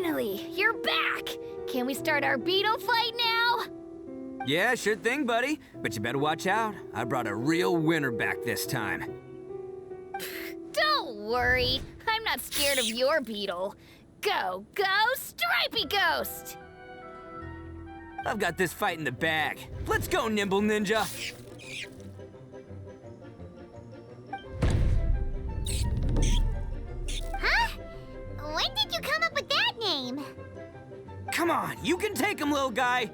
Finally, you're back! Can we start our beetle fight now? Yeah, sure thing, buddy. But you better watch out. I brought a real winner back this time. Don't worry, I'm not scared of your beetle. Go, go, Stripey Ghost! I've got this fight in the bag. Let's go, Nimble Ninja! Huh? When did you come up with that name? Come on, you can take him, little guy!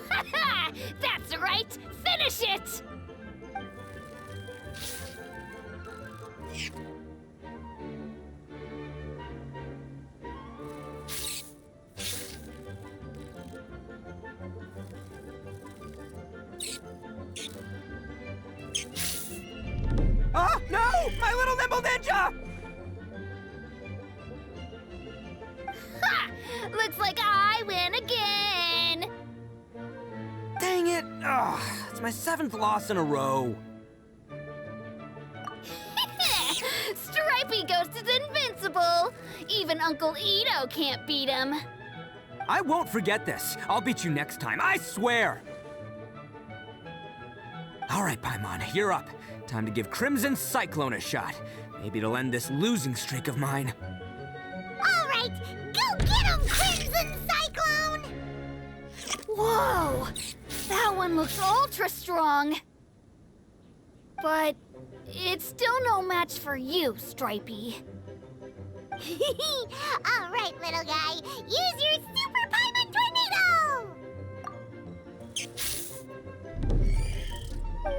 Haha! That's right! Finish it! Oh, no! My little Nimble Ninja! Ha! Looks like I win again! Dang it! Ugh, it's my 7th loss in a row. Stripey Ghost is invincible! Even Uncle Ito can't beat him. I won't forget this. I'll beat you next time, I swear! All right, Paimon, you're up. Time to give Crimson Cyclone a shot. Maybe it'll end this losing streak of mine. All right, go get him, Crimson Cyclone! Whoa! That one looks ultra strong. But it's still no match for you, Stripey. All right, little guy, use your Super Paimon Tornado!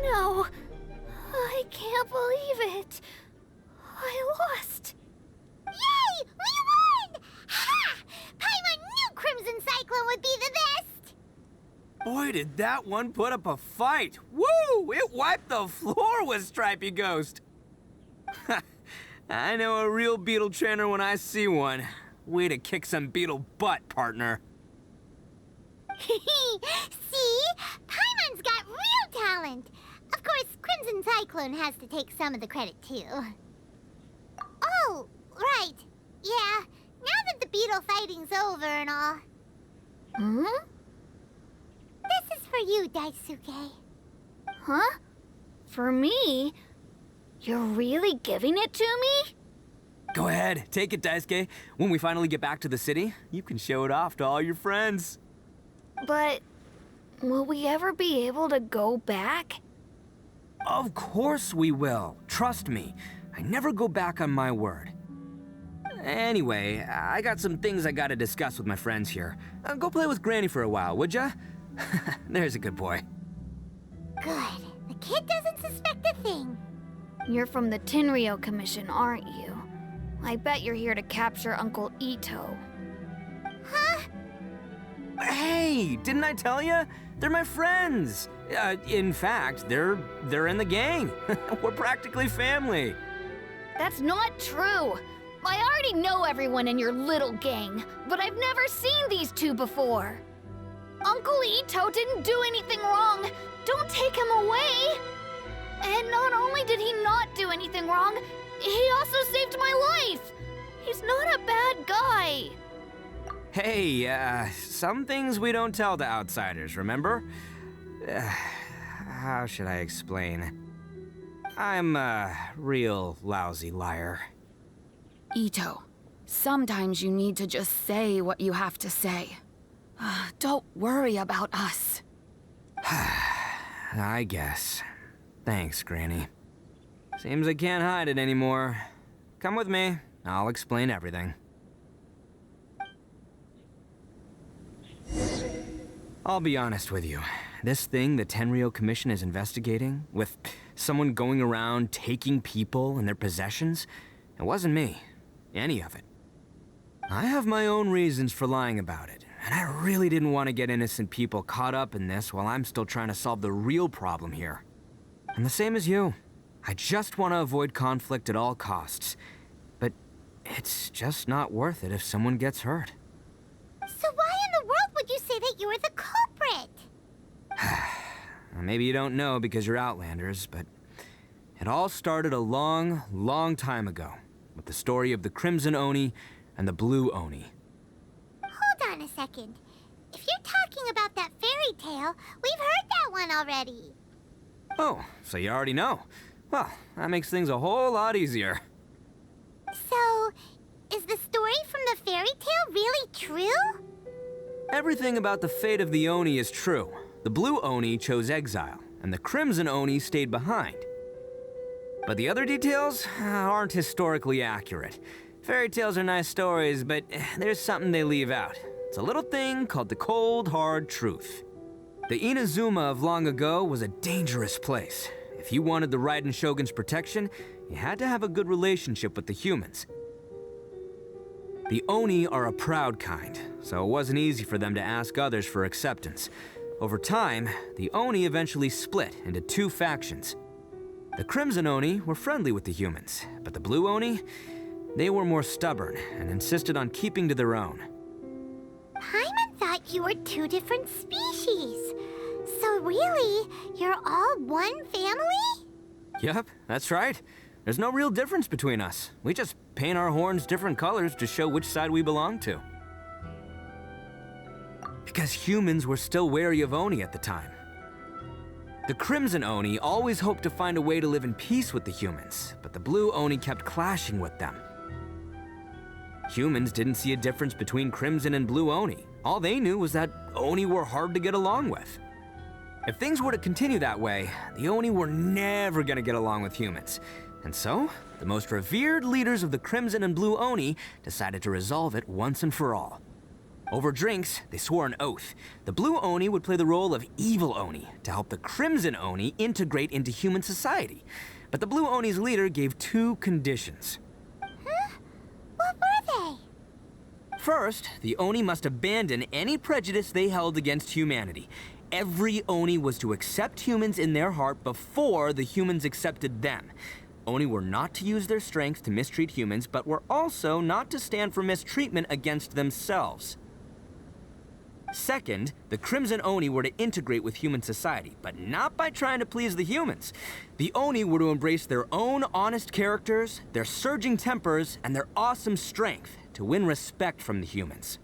No, I can't believe it. I lost. Yay! We won! Ha! Paimon knew Crimson Cyclone would be the best! Boy, did that one put up a fight. Woo! It wiped the floor with Stripey Ghost. I know a real beetle trainer when I see one. Way to kick some beetle butt, partner. See? Paimon's got real talent. Of course, Crimson Cyclone has to take some of the credit, too. Oh, right. Yeah, now that the beetle fighting's over and all. Hmm? This is for you, Daisuke. Huh? For me? You're really giving it to me? Go ahead, take it, Daisuke. When we finally get back to the city, you can show it off to all your friends. But will we ever be able to go back? Of course we will. Trust me. I never go back on my word. Anyway, I got some things I gotta discuss with my friends here. Go play with Granny for a while, would ya? There's a good boy. Good. The kid doesn't suspect a thing. You're from the Tenryou Commission, aren't you? I bet you're here to capture Uncle Ito. Huh? Hey, didn't I tell you? They're my friends. In fact, they're in the gang. We're practically family. That's not true. I already know everyone in your little gang, but I've never seen these two before. Uncle Ito didn't do anything wrong. Don't take him away. And not only did he not do anything wrong, he also saved my life. He's not a bad guy. Hey, some things we don't tell to outsiders, remember? How should I explain? I'm a real lousy liar. Ito, sometimes you need to just say what you have to say. Don't worry about us. I guess. Thanks, Granny. Seems I can't hide it anymore. Come with me. I'll explain everything. I'll be honest with you. This thing the Tenryou Commission is investigating, with someone going around taking people and their possessions, it wasn't me. Any of it. I have my own reasons for lying about it, and I really didn't want to get innocent people caught up in this while I'm still trying to solve the real problem here. I'm the same as you. I just want to avoid conflict at all costs. But it's just not worth it if someone gets hurt. So why in the world would you say that you were the culprit? Maybe you don't know because you're Outlanders, but it It all started a long, long time ago, with the story of the Crimson Oni and the Blue Oni. Hold on a second. If you're talking about that fairy tale, we've heard that one already. Oh, so you already know. Well, that makes things a whole lot easier. So, is the story from the fairy tale really true? Everything about the fate of the Oni is true. The Blue Oni chose exile, and the Crimson Oni stayed behind. But the other details aren't historically accurate. Fairy tales are nice stories, but there's something they leave out. It's a little thing called the cold, hard truth. The Inazuma of long ago was a dangerous place. If you wanted the Raiden Shogun's protection, you had to have a good relationship with the humans. The Oni are a proud kind, so it wasn't easy for them to ask others for acceptance. Over time, the Oni eventually split into two factions. The Crimson Oni were friendly with the humans, but the Blue Oni, they were more stubborn and insisted on keeping to their own. Paimon thought you were two different species. So really, you're all one family? Yep, that's right. There's no real difference between us. We just paint our horns different colors to show which side we belong to. Because humans were still wary of Oni at the time. The Crimson Oni always hoped to find a way to live in peace with the humans, but the Blue Oni kept clashing with them. Humans didn't see a difference between Crimson and Blue Oni. All they knew was that Oni were hard to get along with. If things were to continue that way, the Oni were never gonna get along with humans. And so, the most revered leaders of the Crimson and Blue Oni decided to resolve it once and for all. Over drinks, they swore an oath. The Blue Oni would play the role of evil Oni to help the Crimson Oni integrate into human society. But the Blue Oni's leader gave two conditions. Huh? What were they? First, the Oni must abandon any prejudice they held against humanity. Every Oni was to accept humans in their heart before the humans accepted them. Oni were not to use their strength to mistreat humans, but were also not to stand for mistreatment against themselves. Second, the Crimson Oni were to integrate with human society, but not by trying to please the humans. The Oni were to embrace their own honest characters, their surging tempers, and their awesome strength to win respect from the humans.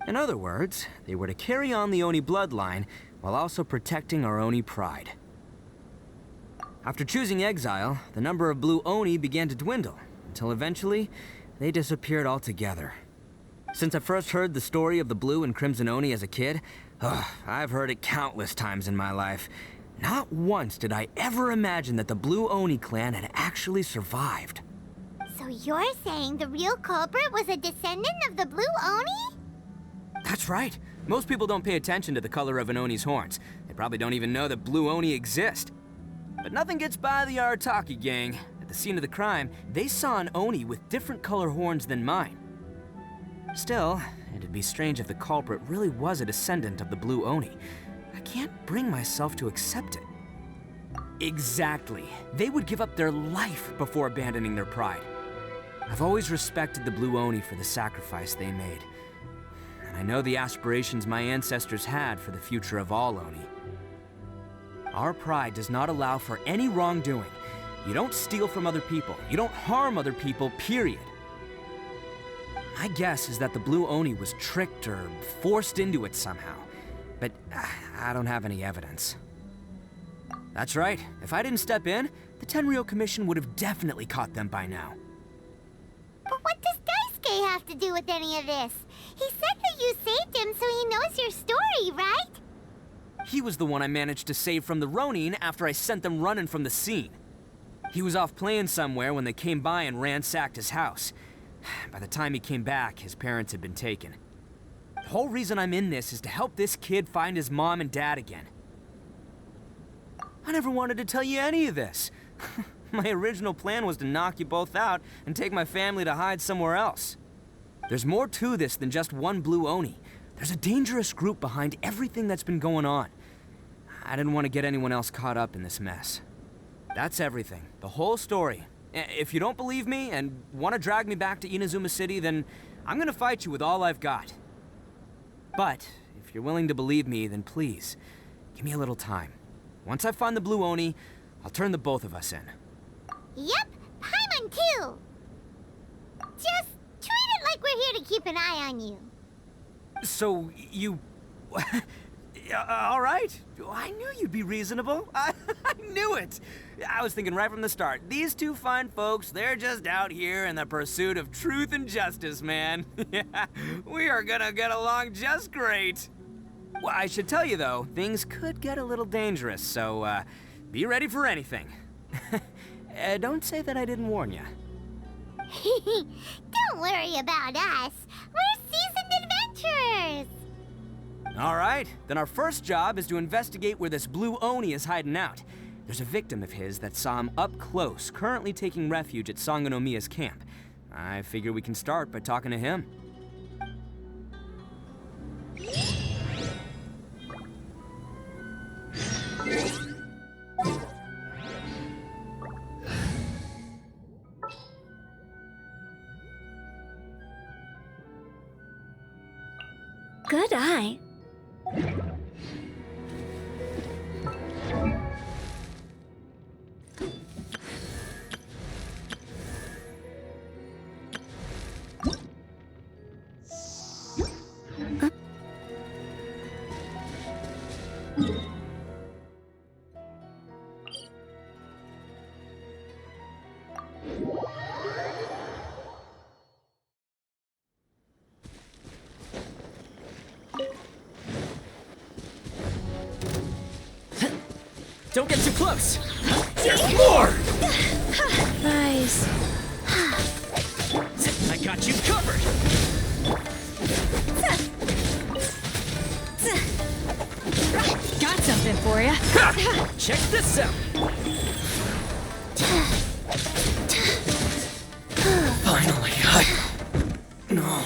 In other words, they were to carry on the Oni bloodline while also protecting our Oni pride. After choosing exile, the number of Blue Oni began to dwindle, until eventually, they disappeared altogether. Since I first heard the story of the Blue and Crimson Oni as a kid, I've heard it countless times in my life. Not once did I ever imagine that the Blue Oni clan had actually survived. So you're saying the real culprit was a descendant of the Blue Oni? That's right. Most people don't pay attention to the color of an Oni's horns. They probably don't even know that Blue Oni exist. But nothing gets by the Arataki gang. At the scene of the crime, they saw an Oni with different color horns than mine. Still, it'd be strange if the culprit really was a descendant of the Blue Oni. I can't bring myself to accept it. Exactly. They would give up their life before abandoning their pride. I've always respected the Blue Oni for the sacrifice they made. And I know the aspirations my ancestors had for the future of all Oni. Our pride does not allow for any wrongdoing. You don't steal from other people. You don't harm other people, period. My guess is that the Blue Oni was tricked or forced into it somehow, but I don't have any evidence. That's right. If I didn't step in, the Tenryou Commission would have definitely caught them by now. But what does Daisuke have to do with any of this? He said that you saved him so he knows your story, right? He was the one I managed to save from the Ronin after I sent them running from the scene. He was off playing somewhere when they came by and ransacked his house. By the time he came back, his parents had been taken. The whole reason I'm in this is to help this kid find his mom and dad again. I never wanted to tell you any of this. My original plan was to knock you both out and take my family to hide somewhere else. There's more to this than just one Blue Oni. There's a dangerous group behind everything that's been going on. I didn't want to get anyone else caught up in this mess. That's everything. The whole story. If you don't believe me and want to drag me back to Inazuma City, then I'm gonna fight you with all I've got. But if you're willing to believe me, then please, give me a little time. Once I find the Blue Oni, I'll turn the both of us in. Yep, Paimon too. Just treat it like we're here to keep an eye on you. So, you... all right. I knew you'd be reasonable. I knew it. I was thinking right from the start. These two fine folks, they're just out here in the pursuit of truth and justice, man. We are gonna get along just great. Well, I should tell you, though, things could get a little dangerous, so, be ready for anything. Don't say that I didn't warn you. Don't worry about us. We're seasoned adventurers. All right, then our first job is to investigate where this blue Oni is hiding out. There's a victim of his that saw him up close, currently taking refuge at Sangonomiya's camp. I figure we can start by talking to him. Good eye. Don't get too close! There's more! Nice. I got you covered! Got something for you. Check this out! Finally, No.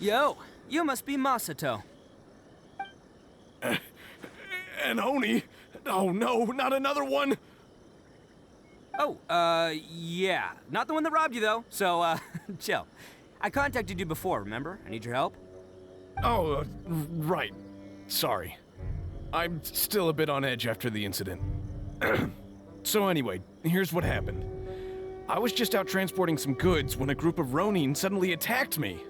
Yo, you must be Masato. An Oni? Oh no, not another one! Oh, yeah. Not the one that robbed you, though, so, chill. I contacted you before, remember? I need your help. Oh, right. Sorry. I'm still a bit on edge after the incident. So anyway, here's what happened. I was just out transporting some goods when a group of Ronin suddenly attacked me.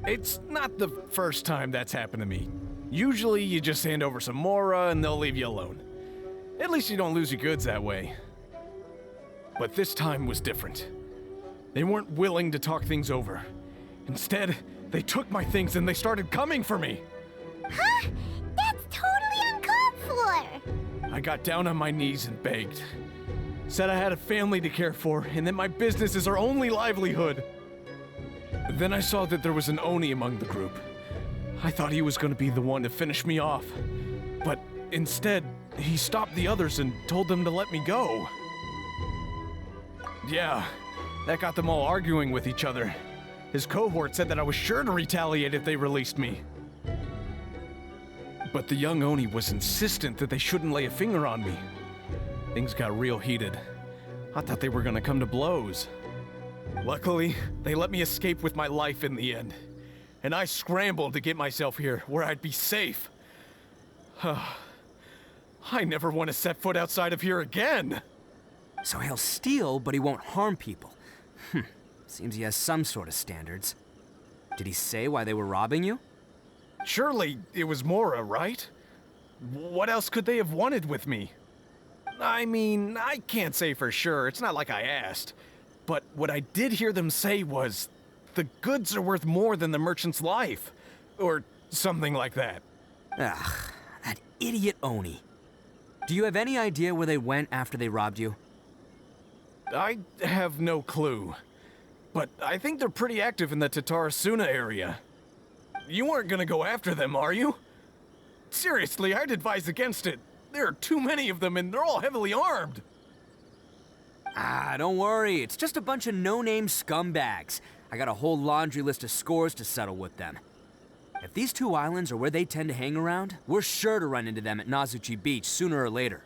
It's not the first time that's happened to me. Usually you just hand over some Mora and they'll leave you alone. At least you don't lose your goods that way. But this time was different. They weren't willing to talk things over. Instead, they took my things and they started coming for me. Huh? That's totally uncalled for. I got down on my knees and begged. Said I had a family to care for and that my business is our only livelihood. Then I saw that there was an Oni among the group. I thought he was going to be the one to finish me off. But instead, he stopped the others and told them to let me go. Yeah, that got them all arguing with each other. His cohort said that I was sure to retaliate if they released me. But the young Oni was insistent that they shouldn't lay a finger on me. Things got real heated. I thought they were gonna come to blows. Luckily, they let me escape with my life in the end. And I scrambled to get myself here, where I'd be safe. I never want to set foot outside of here again! So he'll steal, but he won't harm people. Seems he has some sort of standards. Did he say why they were robbing you? Surely it was Mora, right? What else could they have wanted with me? I mean, I can't say for sure. It's not like I asked. But what I did hear them say was, the goods are worth more than the merchant's life. Or something like that. Ugh, that idiot Oni. Do you have any idea where they went after they robbed you? I have no clue. But I think they're pretty active in the Tatarasuna area. You aren't gonna go after them, are you? Seriously, I'd advise against it. There are too many of them and they're all heavily armed. Ah, don't worry. It's just a bunch of no-name scumbags. I got a whole laundry list of scores to settle with them. If these two islands are where they tend to hang around, we're sure to run into them at Nazuchi Beach sooner or later.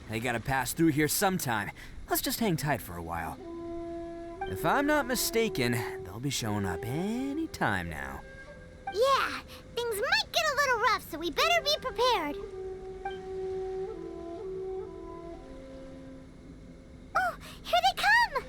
They gotta pass through here sometime. Let's just hang tight for a while. If I'm not mistaken, they'll be showing up any time now. Yeah, things might get a little rough, so we better be prepared. Oh, here they come!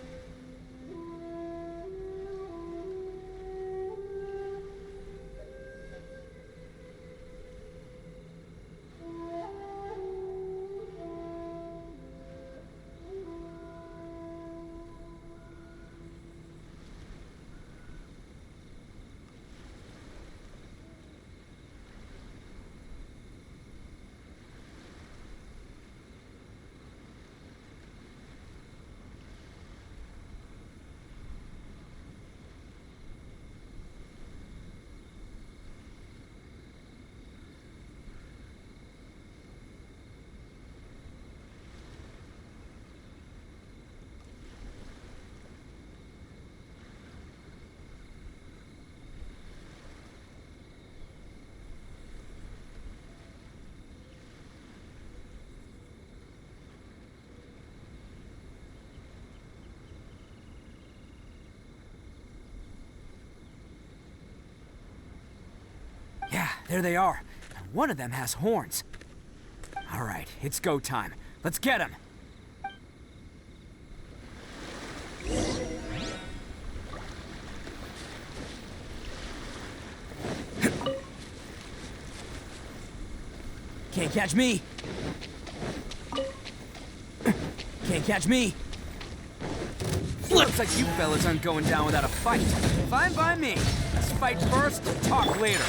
Yeah, there they are. And one of them has horns. All right, it's go time. Let's get him. Can't catch me. Can't catch me. Looks like you fellas aren't going down without a fight. Fine by me. Let's fight first, talk later.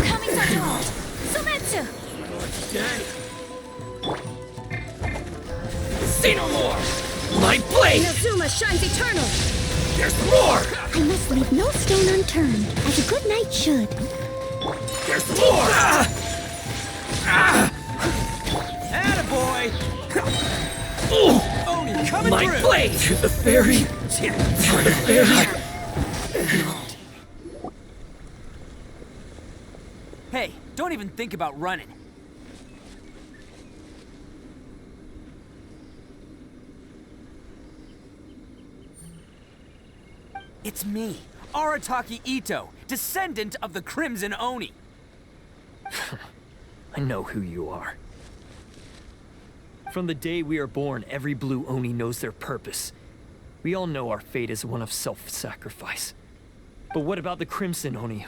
Coming, Sato! Sumetsu! See no more! My blade! Inazuma shines eternal! There's more! I must leave no stone unturned, as a good knight should. There's more! Attaboy! Oni, coming My through! blade! To the fairy! To the fairy! Hey, don't even think about running. It's me, Arataki Ito, descendant of the Crimson Oni. I know who you are. From the day we are born, every blue Oni knows their purpose. We all know our fate is one of self-sacrifice. But what about the Crimson Oni,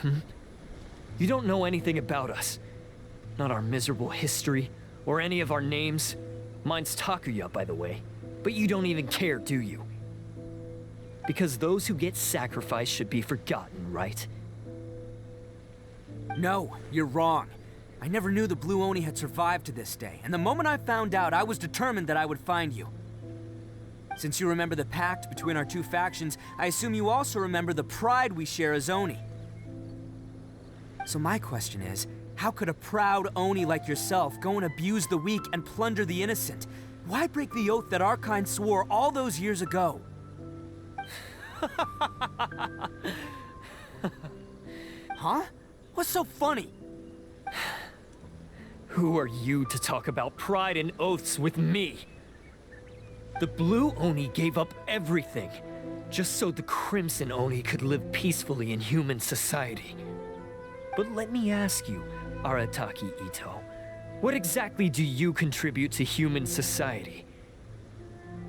You don't know anything about us. Not our miserable history, or any of our names. Mine's Takuya, by the way. But you don't even care, do you? Because those who get sacrificed should be forgotten, right? No, you're wrong. I never knew the Blue Oni had survived to this day, and the moment I found out, I was determined that I would find you. Since you remember the pact between our two factions, I assume you also remember the pride we share as Oni. So my question is, how could a proud Oni like yourself go and abuse the weak and plunder the innocent? Why break the oath that our kind swore all those years ago? Huh? What's so funny? Who are you to talk about pride and oaths with me? The Blue Oni gave up everything, just so the Crimson Oni could live peacefully in human society. But let me ask you, Arataki Ito, what exactly do you contribute to human society?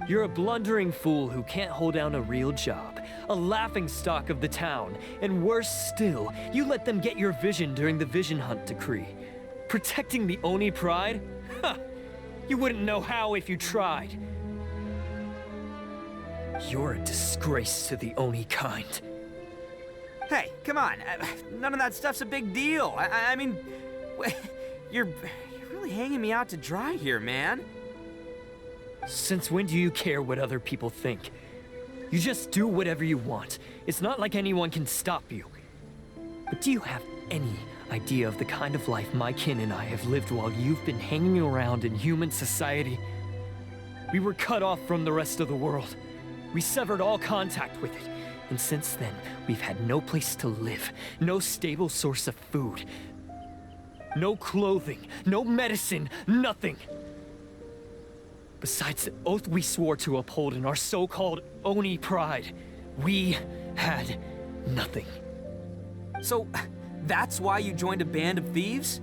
You're a blundering fool who can't hold down a real job, a laughingstock of the town, and worse still, you let them get your vision during the Vision Hunt decree. Protecting the Oni pride? Ha! You wouldn't know how if you tried. You're a disgrace to the Oni kind. Hey, come on. None of that stuff's a big deal. I mean, you're really hanging me out to dry here, man. Since when do you care what other people think? You just do whatever you want. It's not like anyone can stop you. But do you have any idea of the kind of life my kin and I have lived while you've been hanging around in human society? We were cut off from the rest of the world. We severed all contact with it, and since then, we've had no place to live, no stable source of food, no clothing, no medicine, nothing. Besides the oath we swore to uphold in our so-called Oni pride, we had nothing. So, that's why you joined a band of thieves?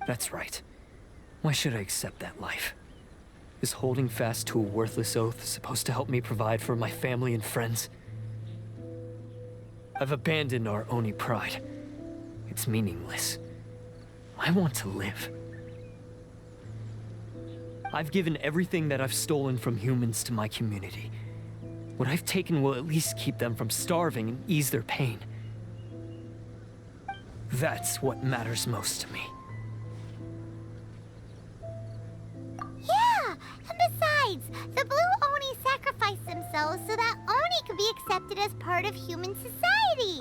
That's right. Why should I accept that life? Is holding fast to a worthless oath supposed to help me provide for my family and friends? I've abandoned our Oni pride. It's meaningless. I want to live. I've given everything that I've stolen from humans to my community. What I've taken will at least keep them from starving and ease their pain. That's what matters most to me. Yeah, and besides, the Blue Oni sacrificed themselves so that Oni could be accepted as part of human society.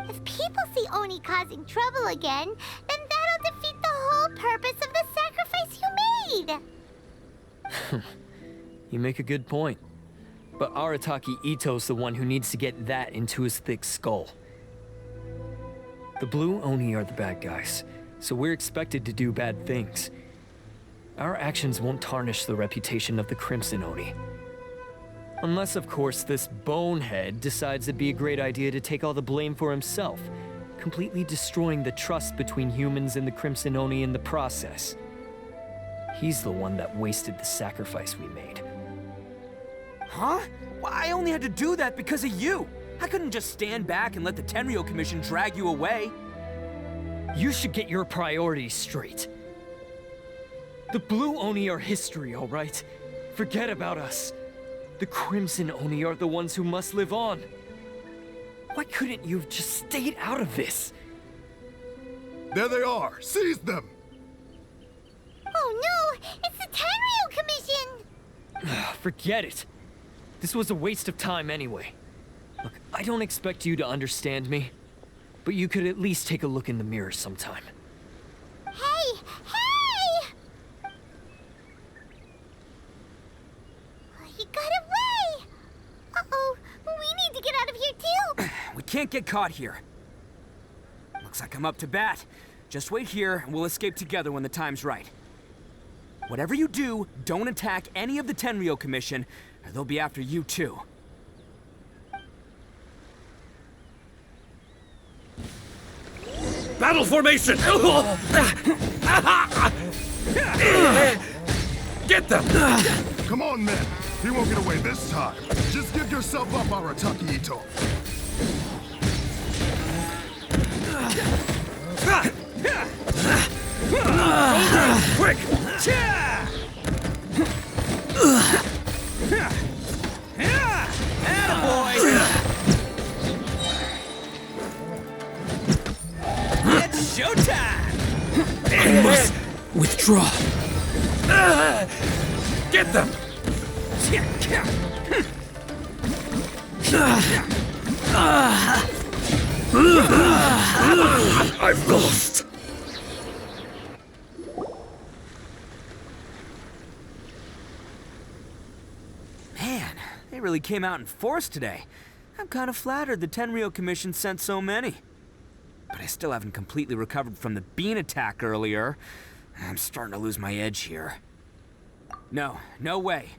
If people see Oni causing trouble again, then that'll defeat the whole purpose of the sacrifice you made. You make a good point. But Arataki Ito's the one who needs to get that into his thick skull. The Blue Oni are the bad guys, so we're expected to do bad things. Our actions won't tarnish the reputation of the Crimson Oni. Unless, of course, this bonehead decides it'd be a great idea to take all the blame for himself, completely destroying the trust between humans and the Crimson Oni in the process. He's the one that wasted the sacrifice we made. Huh? Well, I only had to do that because of you. I couldn't just stand back and let the Tenryou Commission drag you away. You should get your priorities straight. The Blue Oni are history, all right? Forget about us. The Crimson Oni are the ones who must live on. Why couldn't you have just stayed out of this? There they are! Seize them! Oh no, it's the Tenryou Commission! Forget it. This was a waste of time anyway. Look, I don't expect you to understand me, but you could at least take a look in the mirror sometime. Hey! Hey! He got away! Uh-oh, we need to get out of here too! We can't get caught here. Looks like I'm up to bat. Just wait here, and we'll escape together when the time's right. Whatever you do, don't attack any of the Tenryou Commission, or they'll be after you too. Battle formation! Get them! Come on, men. You won't get away this time. Just give yourself up, Arataki Ito. Quick! It's showtime! I must withdraw. Get them! I've lost. Man, they really came out in force today. I'm kind of flattered the Tenryou Commission sent so many. but I still haven't completely recovered from the bean attack earlier. I'm starting to lose my edge here. No way.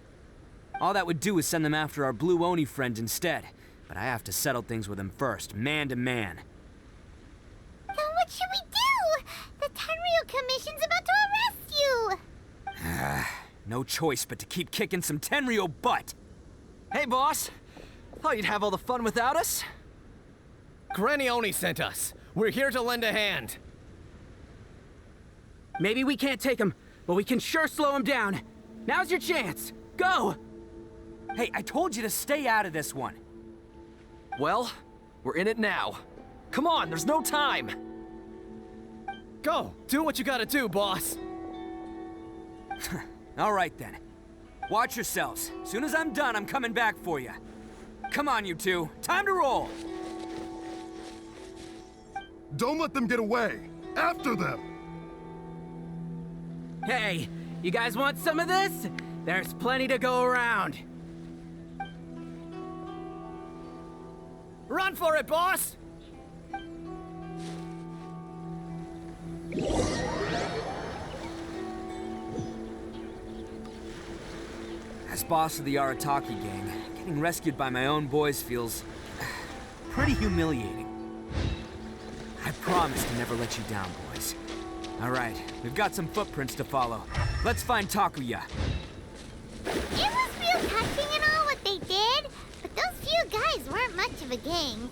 All that would do is send them after our blue Oni friend instead. But I have to settle things with him first, man to man. Then what should we do? The Tenryu Commission's about to arrest you! No choice but to keep kicking some Tenryo butt. Hey, boss. Thought you'd have all the fun without us? Granny Oni sent us. We're here to lend a hand. Maybe we can't take him, but we can sure slow him down. Now's your chance. Go! Hey, I told you to stay out of this one. Well, we're in it now. Come on, there's no time. Go! Do what you gotta do, boss! All right then. Watch yourselves. Soon as I'm done, I'm coming back for you. Come on, you two. Time to roll! Don't let them get away! After them! Hey, you guys want some of this? There's plenty to go around. Run for it, boss! As boss of the Arataki gang, getting rescued by my own boys feels pretty humiliating. I promise to never let you down, boys. All right, we've got some footprints to follow. Let's find Takuya. It was real touching and all what they did, but those few guys weren't much of a gang.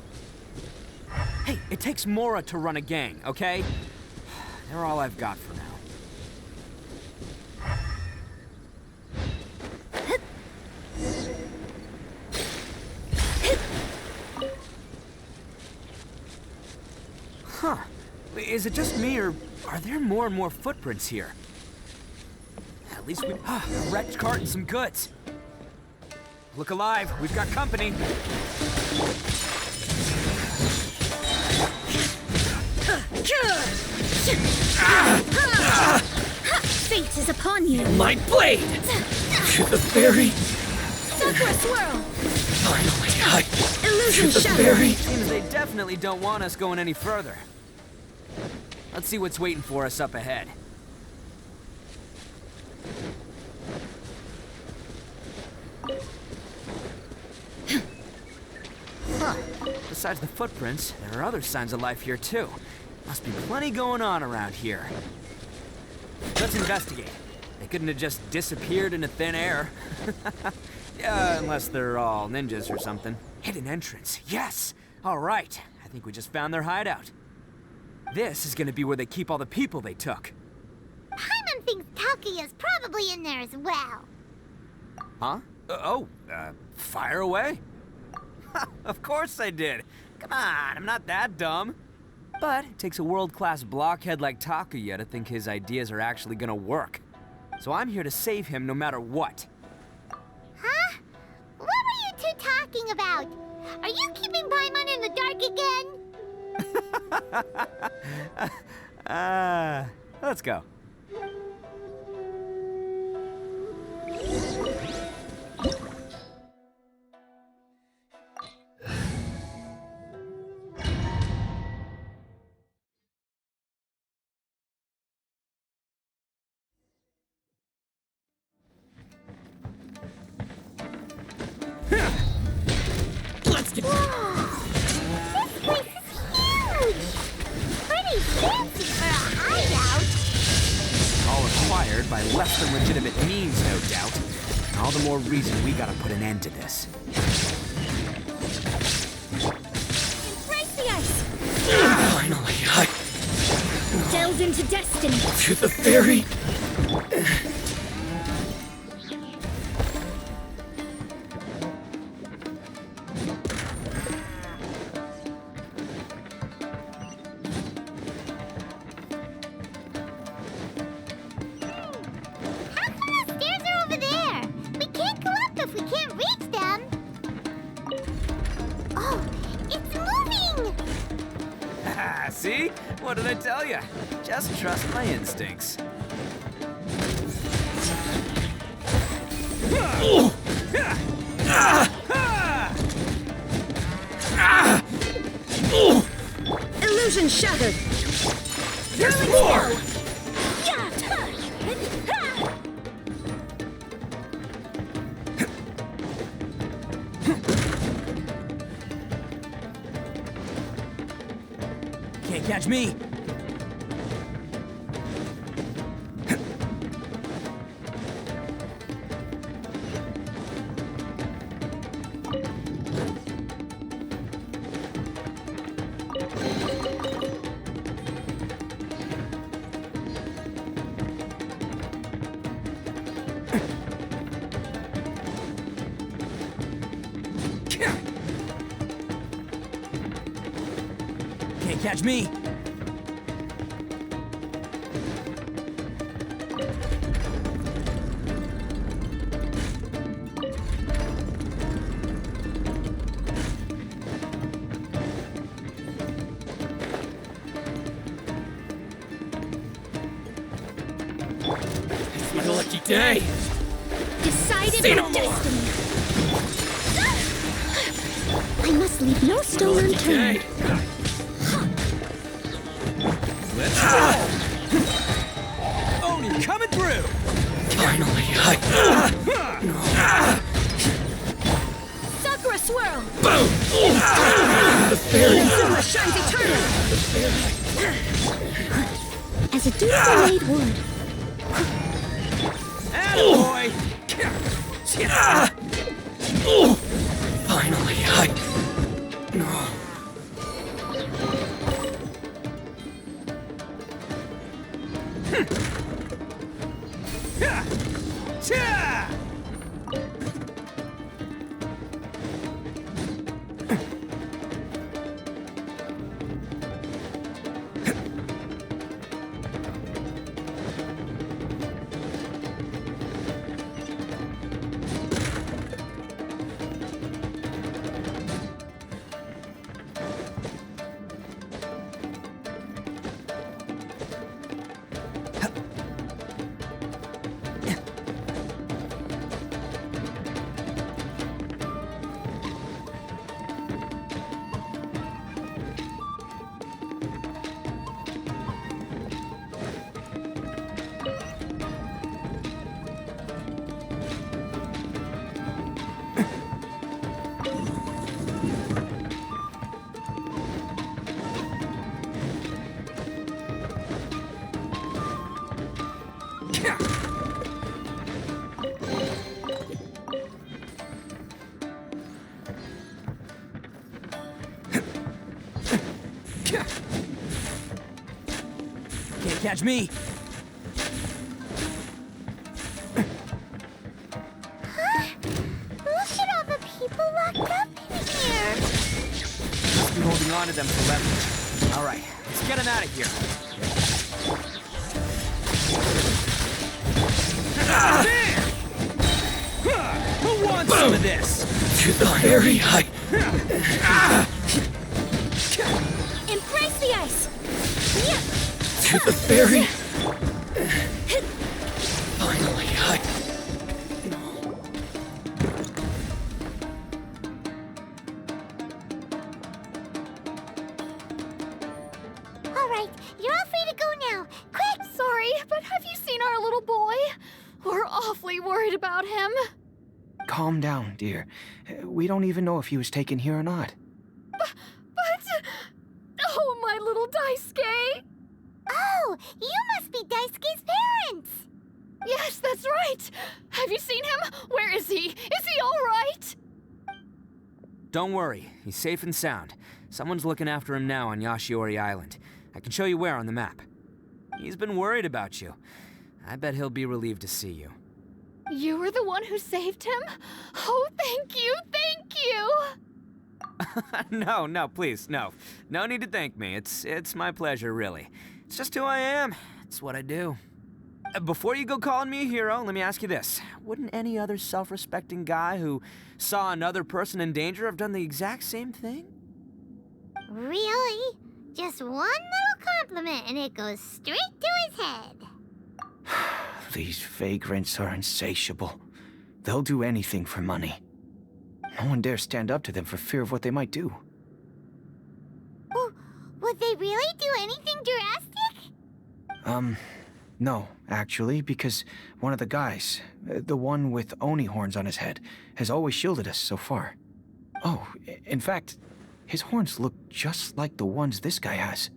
Hey, it takes Mora to run a gang, okay? They're all I've got for now. Huh. Is it just me, or are there more and more footprints here? At least we... a wrecked cart and some goods. Look alive, we've got company. Fate is upon you. My blade! To the very... Sakura swirl. Finally, Illusion to the shadow. very... Seems they definitely don't want us going any further. Let's see what's waiting for us up ahead. Huh. Besides the footprints, there are other signs of life here too. Must be plenty going on around here. Let's investigate. They couldn't have just disappeared into thin air. Yeah, unless they're all ninjas or something. Hidden entrance, yes! All right, I think we just found their hideout. This is gonna be where they keep all the people they took. Paimon thinks Takuya's probably in there as well. Huh? Fire away? Of course I did. Come on, I'm not that dumb. But it takes a world-class blockhead like Takuya to think his ideas are actually gonna work. So I'm here to save him no matter what. Huh? What were you two talking about? Are you keeping Paimon in the dark again? Let's go. Let's get. This place is huge! Pretty fancy for a hideout. All acquired by less than legitimate means, no doubt. And all the more reason we gotta put an end to this. Embrace the ice. Finally, Delve into destiny. to the very... How come the stairs are over there? We can't go up if we can't reach them. Oh, it's moving! See? What did I tell you? Just trust my instincts. Illusion Illusion shattered! There's more! Can't catch me! Can't catch me! It's been a lucky day. Decided Say by no more. destiny. I must leave no stone Lucky unturned. day. Let's go. Oni coming through! Finally, Sakura swirl! Boom! The fairy. Zuma shines eternal! As a duty delayed would. Attaboy! Finally, No. Can't catch me! Look at all the people locked up in here. Must be holding on to them for leverage. Alright, let's get him out of here. There! Who wants some of this? To the fairy, Embrace the ice! To the fairy. Finally, All right, you're all free to go now. Quick! Sorry, but have you seen our little boy? We're awfully worried about him. Calm down, dear. We don't even know if he was taken here or not. But... Oh, my little Daisuke! Oh, you must be Daisuke's parents. Yes, that's right. Have you seen him? Where is he? Is he all right? Don't worry, he's safe and sound. Someone's looking after him now on Yashiori Island. I can show you where on the map. He's been worried about you. I bet he'll be relieved to see you. You were the one who saved him? Oh, thank you, thank you! No, please, no. No need to thank me. It's my pleasure, really. It's just who I am. It's what I do. Before you go calling me a hero, let me ask you this. Wouldn't any other self-respecting guy who saw another person in danger have done the exact same thing? Really? Just one little compliment and it goes straight to his head. These vagrants are insatiable. They'll do anything for money. No one dares stand up to them for fear of what they might do. Well, Would they really do anything drastic? No, actually, because one of the guys, the one with Oni horns on his head, has always shielded us so far. Oh, in fact, his horns look just like the ones this guy has.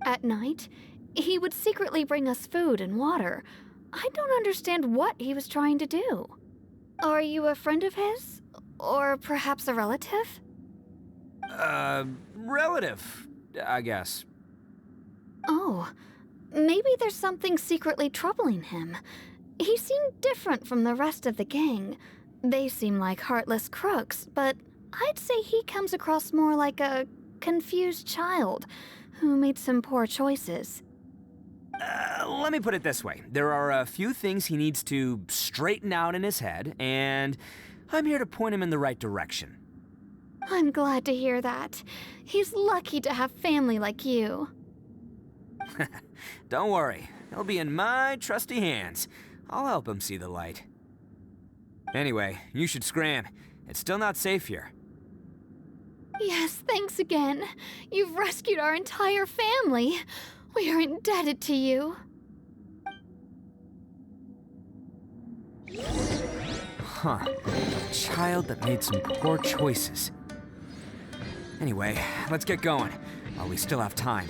At night, he would secretly bring us food and water. I don't understand what he was trying to do. Are you a friend of his? Or perhaps a relative? Relative, I guess. Oh, maybe there's something secretly troubling him. He seemed different from the rest of the gang. They seem like heartless crooks, but I'd say he comes across more like a confused child who made some poor choices. Let me put it this way. There are a few things he needs to straighten out in his head, and I'm here to point him in the right direction. I'm glad to hear that. He's lucky to have family like you. Don't worry. He'll be in my trusty hands. I'll help him see the light. Anyway, you should scram. It's still not safe here. Yes, thanks again. You've rescued our entire family. We are indebted to you. Huh. A child that made some poor choices. Anyway, let's get going, while we still have time.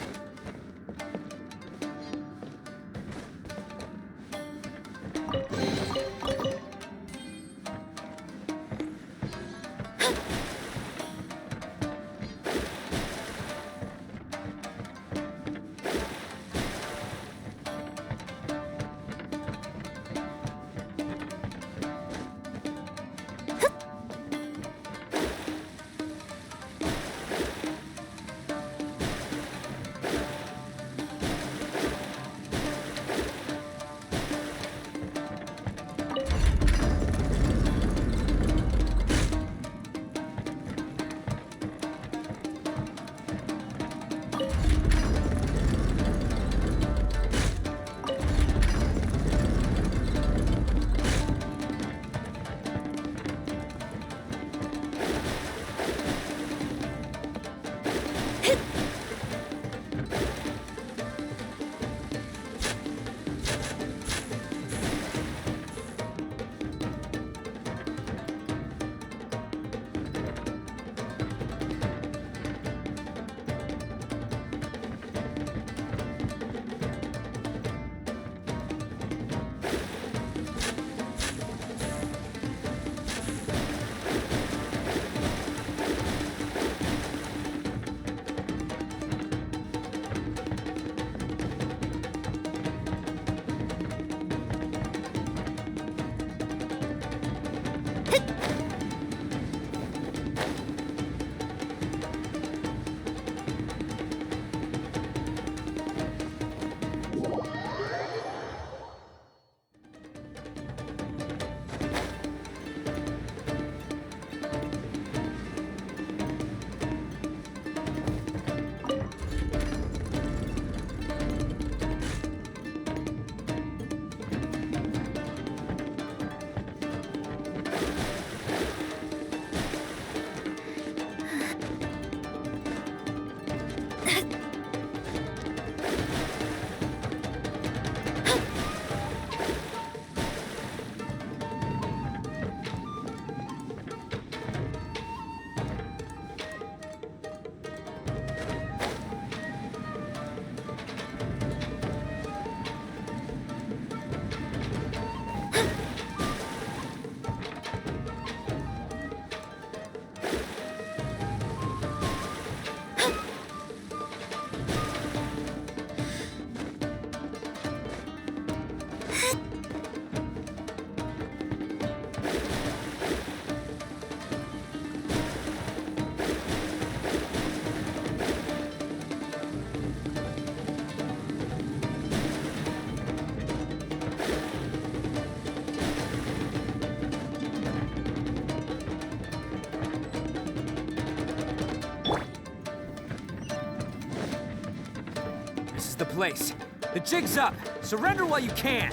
The place. The jig's up. Surrender while you can.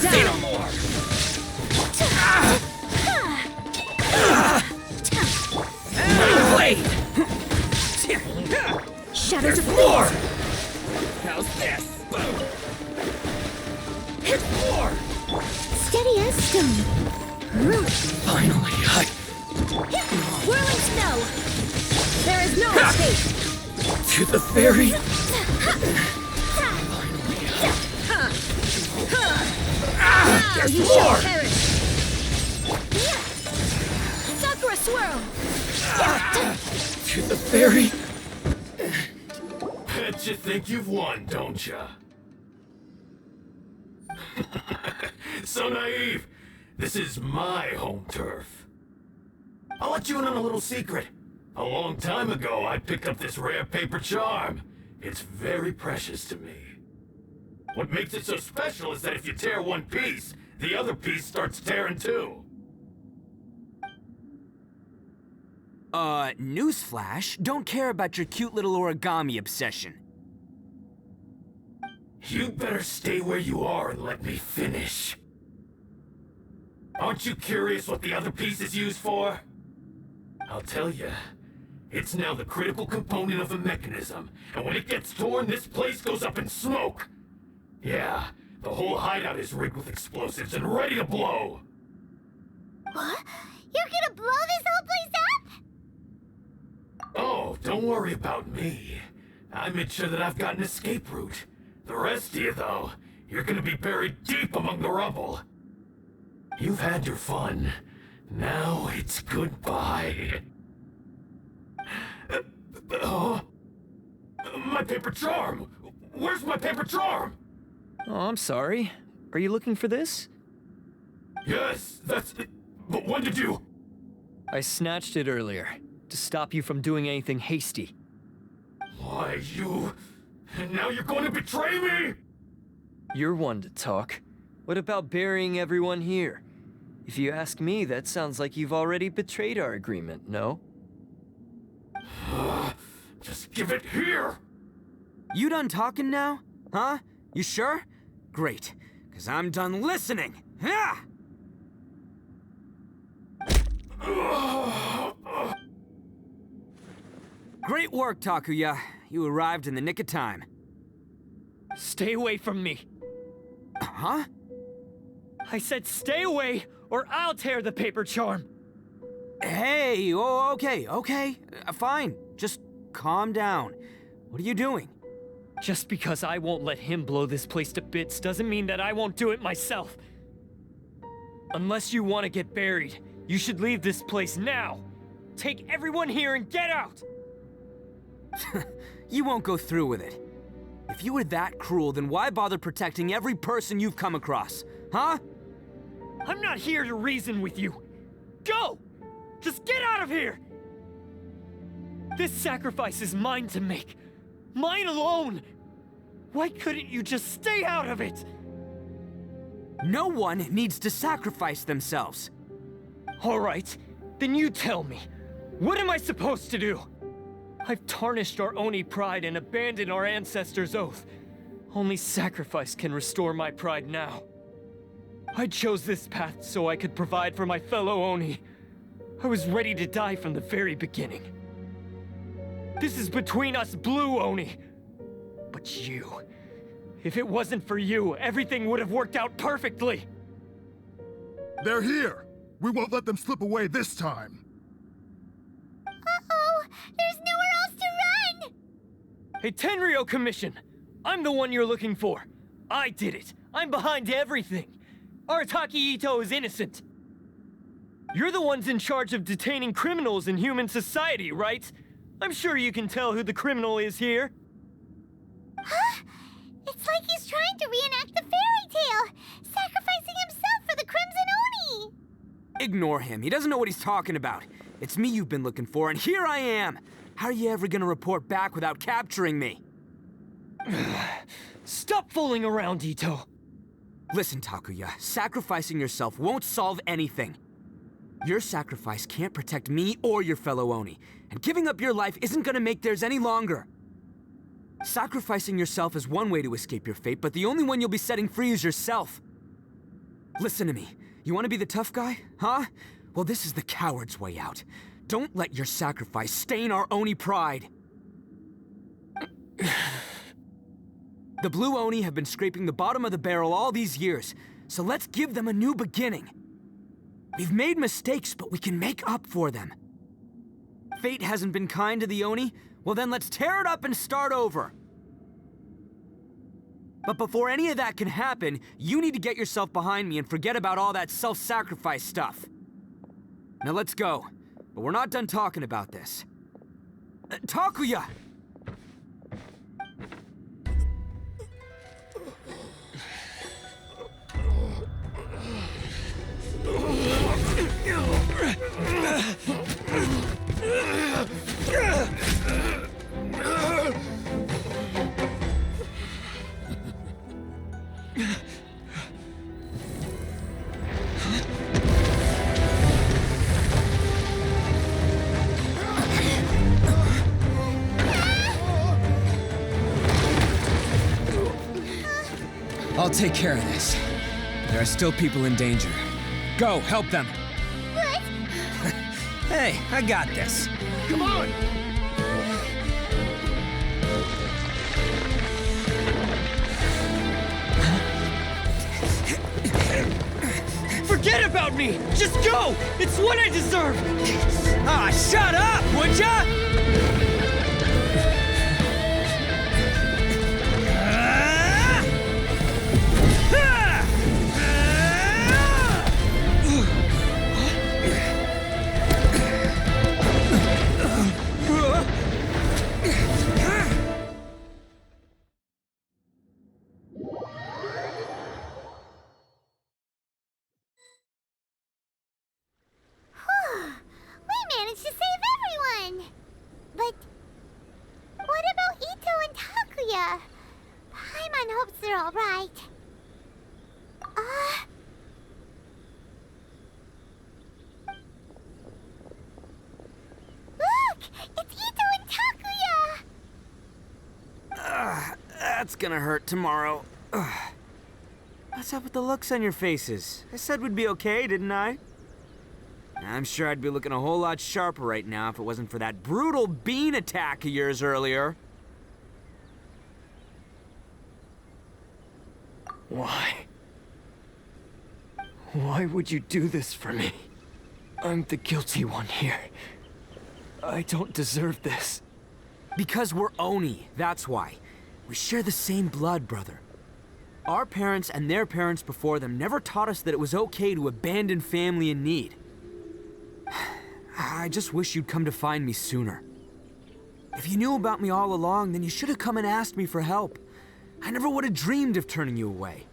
Say no more. stone. Finally, Whirling snow. There is no escape. to the fairy. There's you more. shall perish. Sakura swirl. To the fairy. Bet you think you've won, don't ya? So naive. This is my home turf. I'll let you in on a little secret. A long time ago, I picked up this rare paper charm. It's very precious to me. What makes it so special is that if you tear one piece, the other piece starts tearing too. Newsflash, don't care about your cute little origami obsession. You better stay where you are and let me finish. Aren't you curious what the other piece is used for? I'll tell you. It's now the critical component of a mechanism, and when it gets torn, this place goes up in smoke. Yeah, the whole hideout is rigged with explosives and ready to blow. What? You're gonna blow this whole place up? Oh, don't worry about me. I made sure that I've got an escape route. The rest of you, though, you're gonna be buried deep among the rubble. You've had your fun. Now it's goodbye. My paper charm! Where's my paper charm? Oh, I'm sorry. Are you looking for this? Yes, that's it. But when did you... I snatched it earlier, to stop you from doing anything hasty. Why, you... And now you're going to betray me? You're one to talk. What about burying everyone here? If you ask me, that sounds like you've already betrayed our agreement, no? Just give it here! You done talking now? Huh? You sure? Great, because I'm done listening. Ah! Great work, Takuya. You arrived in the nick of time. Stay away from me. Huh? I said stay away, or I'll tear the paper charm. Hey, oh, okay. Fine. Just calm down. What are you doing? Just because I won't let him blow this place to bits doesn't mean that I won't do it myself. Unless you want to get buried, you should leave this place now. Take everyone here and get out! You won't go through with it. If you were that cruel, then why bother protecting every person you've come across? Huh? I'm not here to reason with you. Go! Just get out of here! This sacrifice is mine to make. Mine alone! Why couldn't you just stay out of it? No one needs to sacrifice themselves. All right, then you tell me. What am I supposed to do? I've tarnished our Oni pride and abandoned our ancestors' oath. Only sacrifice can restore my pride now. I chose this path so I could provide for my fellow Oni. I was ready to die from the very beginning. This is between us Blue Oni. But you... If it wasn't for you, everything would have worked out perfectly! They're here! We won't let them slip away this time! Uh-oh! There's nowhere else to run! Hey, Tenryo Commission! I'm the one you're looking for. I did it. I'm behind everything. Arataki Ito is innocent. You're the ones in charge of detaining criminals in human society, right? I'm sure you can tell who the criminal is here. Huh? It's like he's trying to reenact the fairy tale, sacrificing himself for the Crimson Oni! Ignore him. He doesn't know what he's talking about. It's me you've been looking for, and here I am! How are you ever gonna report back without capturing me? Stop fooling around, Ito. Listen, Takuya, sacrificing yourself won't solve anything. Your sacrifice can't protect me or your fellow Oni, and giving up your life isn't gonna make theirs any longer. Sacrificing yourself is one way to escape your fate, but the only one you'll be setting free is yourself. Listen to me. You want to be the tough guy, huh? Well, this is the coward's way out. Don't let your sacrifice stain our Oni pride. The Blue Oni have been scraping the bottom of the barrel all these years, so let's give them a new beginning. We've made mistakes, but we can make up for them. Fate hasn't been kind to the Oni? Well then let's tear it up and start over. But before any of that can happen, you need to get yourself behind me and forget about all that self-sacrifice stuff. Now let's go. But we're not done talking about this. Takuya! I'll take care of this. There are still people in danger. Go, help them! What? Hey, I got this. Come on! Forget about me! Just go! It's what I deserve! Ah, shut up, would ya? We managed to save everyone! But what about Ito and Takuya? Paimon hopes they're alright. Look! It's Ito and Takuya! That's gonna hurt tomorrow. What's up with the looks on your faces? I said we'd be okay, didn't I? I'm sure I'd be looking a whole lot sharper right now if it wasn't for that brutal bean attack of yours earlier. Why? Why would you do this for me? I'm the guilty one here. I don't deserve this. Because we're Oni, that's why. We share the same blood, brother. Our parents and their parents before them never taught us that it was okay to abandon family in need. I just wish you'd come to find me sooner. If you knew about me all along, then you should have come and asked me for help. I never would have dreamed of turning you away.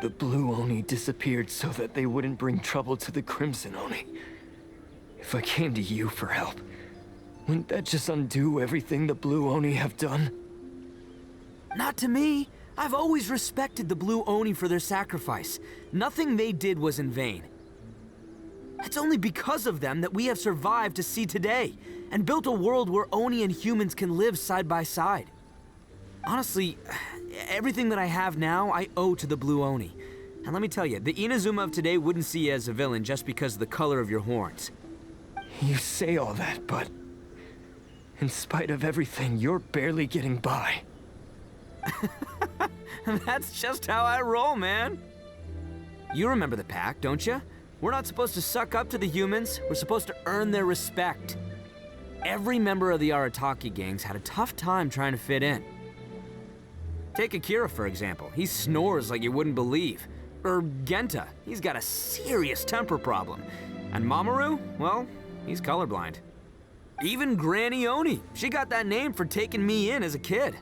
The Blue Oni disappeared so that they wouldn't bring trouble to the Crimson Oni. If I came to you for help, wouldn't that just undo everything the Blue Oni have done? Not to me. I've always respected the Blue Oni for their sacrifice. Nothing they did was in vain. It's only because of them that we have survived to see today, and built a world where Oni and humans can live side by side. Honestly, everything that I have now, I owe to the Blue Oni. And let me tell you, the Inazuma of today wouldn't see you as a villain just because of the color of your horns. You say all that, but in spite of everything, you're barely getting by. That's just how I roll, man. You remember the pact, don't you? We're not supposed to suck up to the humans. We're supposed to earn their respect. Every member of the Arataki gangs had a tough time trying to fit in. Take Akira, for example. He snores like you wouldn't believe. Or Genta. He's got a serious temper problem. And Mamoru, well, he's colorblind. Even Granny Oni. She got that name for taking me in as a kid.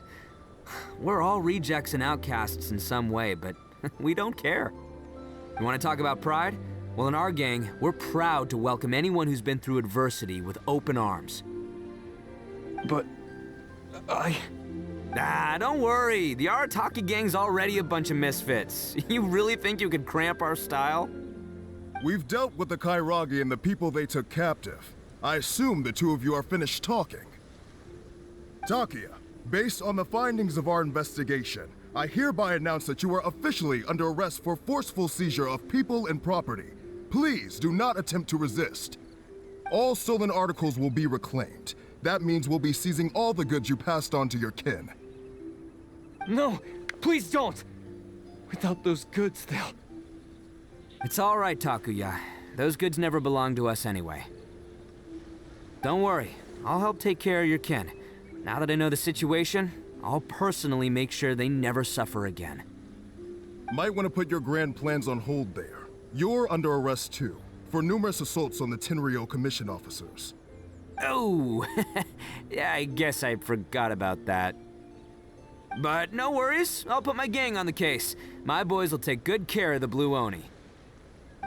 We're all rejects and outcasts in some way, but we don't care. You want to talk about pride? Well, in our gang, we're proud to welcome anyone who's been through adversity with open arms. But Nah, don't worry. The Arataki gang's already a bunch of misfits. You really think you could cramp our style? We've dealt with the Kairagi and the people they took captive. I assume the two of you are finished talking. Takuya, based on the findings of our investigation, I hereby announce that you are officially under arrest for forceful seizure of people and property. Please do not attempt to resist. All stolen articles will be reclaimed. That means we'll be seizing all the goods you passed on to your kin. No, please don't! Without those goods, It's all right, Takuya. Those goods never belonged to us anyway. Don't worry, I'll help take care of your kin. Now that I know the situation, I'll personally make sure they never suffer again. Might want to put your grand plans on hold there. You're under arrest too, for numerous assaults on the Tenryou Commission officers. Oh, yeah, I guess I forgot about that. But no worries, I'll put my gang on the case. My boys will take good care of the Blue Oni.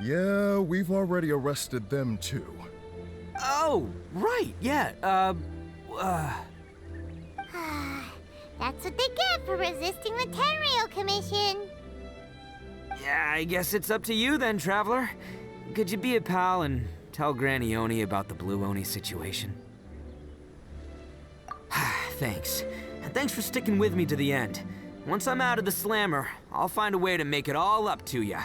Yeah, we've already arrested them too. Oh, right, yeah, That's what they get for resisting the Tenryou Commission. Yeah, I guess it's up to you then, Traveler. Could you be a pal and tell Granny Oni about the Blue Oni situation? Thanks. And thanks for sticking with me to the end. Once I'm out of the slammer, I'll find a way to make it all up to ya.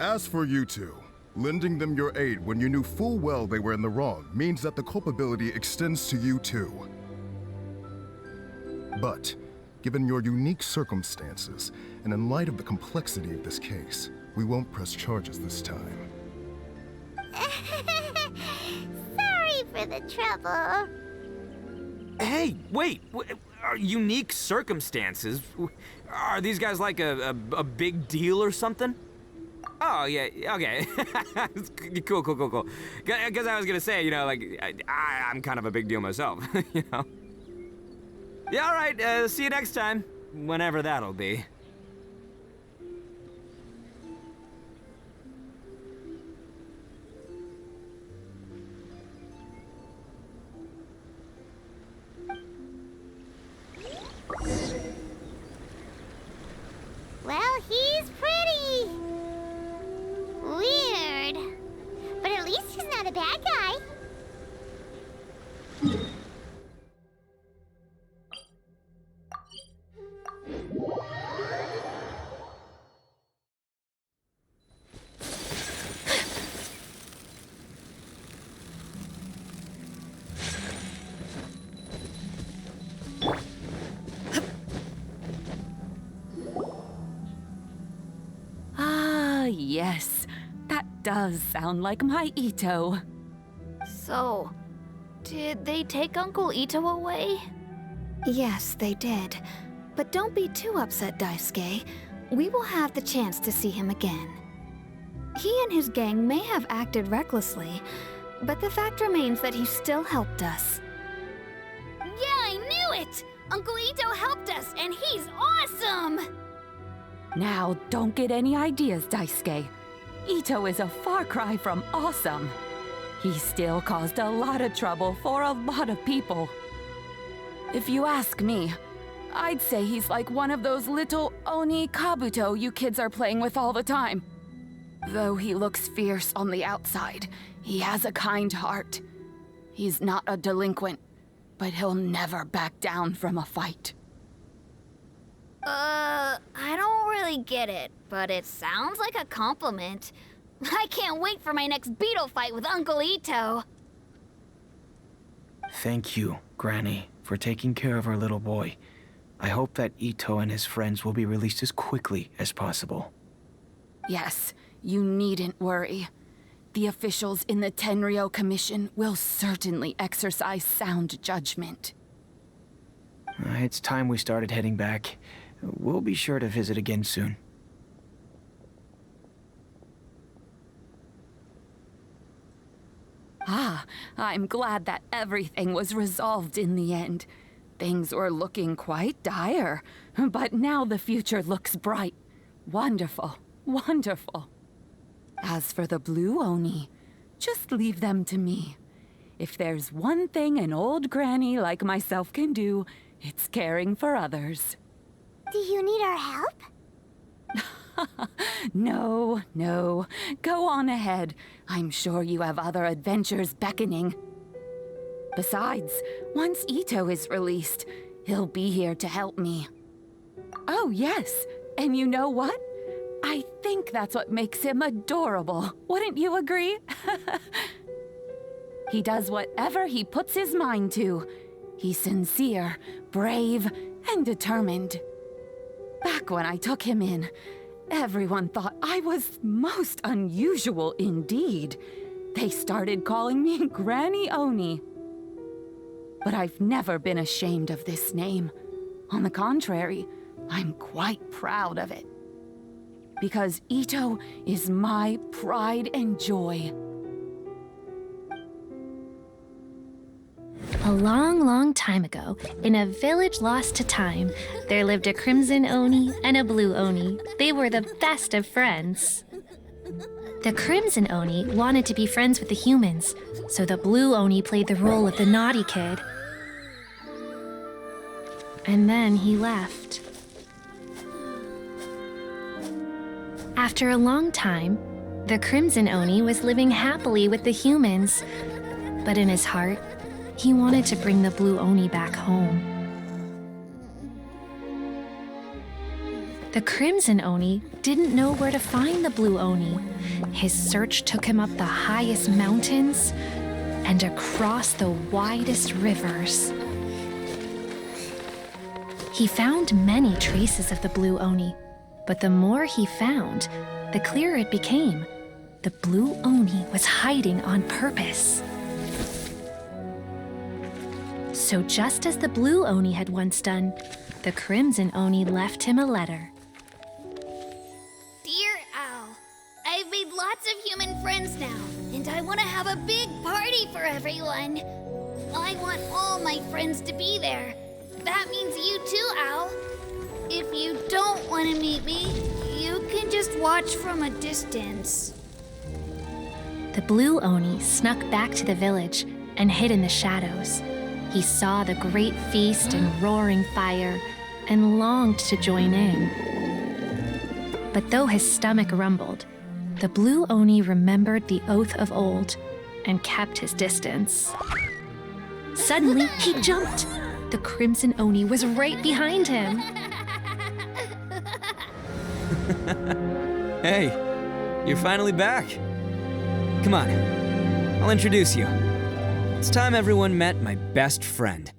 As for you two, lending them your aid when you knew full well they were in the wrong means that the culpability extends to you too. But, given your unique circumstances, and in light of the complexity of this case, we won't press charges this time. Sorry for the trouble. Hey, wait! Are unique circumstances? Are these guys like a big deal or something? Oh, yeah, okay. Cool. Because I was gonna say, you know, like, I'm kind of a big deal myself, you know? Yeah, all right, see you next time. Whenever that'll be. Well, he's pretty. Weird. But at least he's not a bad guy. Yes, that does sound like my Ito. So, did they take Uncle Ito away? Yes, they did. But don't be too upset, Daisuke. We will have the chance to see him again. He and his gang may have acted recklessly, but the fact remains that he still helped us. Yeah, I knew it! Uncle Ito helped us, and he's awesome! Now, don't get any ideas, Daisuke. Ito is a far cry from awesome. He still caused a lot of trouble for a lot of people. If you ask me, I'd say he's like one of those little Oni Kabuto you kids are playing with all the time. Though he looks fierce on the outside, he has a kind heart. He's not a delinquent, but he'll never back down from a fight. I don't really get it, but it sounds like a compliment. I can't wait for my next beetle fight with Uncle Ito. Thank you, Granny, for taking care of our little boy. I hope that Ito and his friends will be released as quickly as possible. Yes, you needn't worry. The officials in the Tenryou Commission will certainly exercise sound judgment. It's time we started heading back. We'll be sure to visit again soon. Ah, I'm glad that everything was resolved in the end. Things were looking quite dire, but now the future looks bright. Wonderful, wonderful. As for the Blue Oni, just leave them to me. If there's one thing an old granny like myself can do, it's caring for others. Do you need our help? No. Go on ahead. I'm sure you have other adventures beckoning. Besides, once Ito is released, he'll be here to help me. Oh, yes. And you know what? I think that's what makes him adorable. Wouldn't you agree? He does whatever he puts his mind to. He's sincere, brave, and determined. Back when I took him in, Everyone thought I was most unusual indeed. They started calling me Granny Oni. But I've never been ashamed of this name. On the contrary, I'm quite proud of it. Because Ito is my pride and joy. A long, long time ago, in a village lost to time, there lived a crimson Oni and a blue Oni. They were the best of friends. The crimson Oni wanted to be friends with the humans, so the blue Oni played the role of the naughty kid. And then he left. After a long time, the crimson Oni was living happily with the humans, but in his heart, he wanted to bring the blue Oni back home. The crimson Oni didn't know where to find the blue Oni. His search took him up the highest mountains and across the widest rivers. He found many traces of the blue Oni, but the more he found, the clearer it became. The blue Oni was hiding on purpose. So just as the blue Oni had once done, the crimson Oni left him a letter. Dear Owl, I've made lots of human friends now, and I want to have a big party for everyone. I want all my friends to be there. That means you too, Owl. If you don't want to meet me, you can just watch from a distance. The blue Oni snuck back to the village and hid in the shadows. He saw the great feast and roaring fire and longed to join in. But though his stomach rumbled, the blue Oni remembered the oath of old and kept his distance. Suddenly, he jumped. The crimson Oni was right behind him. Hey, you're finally back. Come on, I'll introduce you. It's time everyone met my best friend.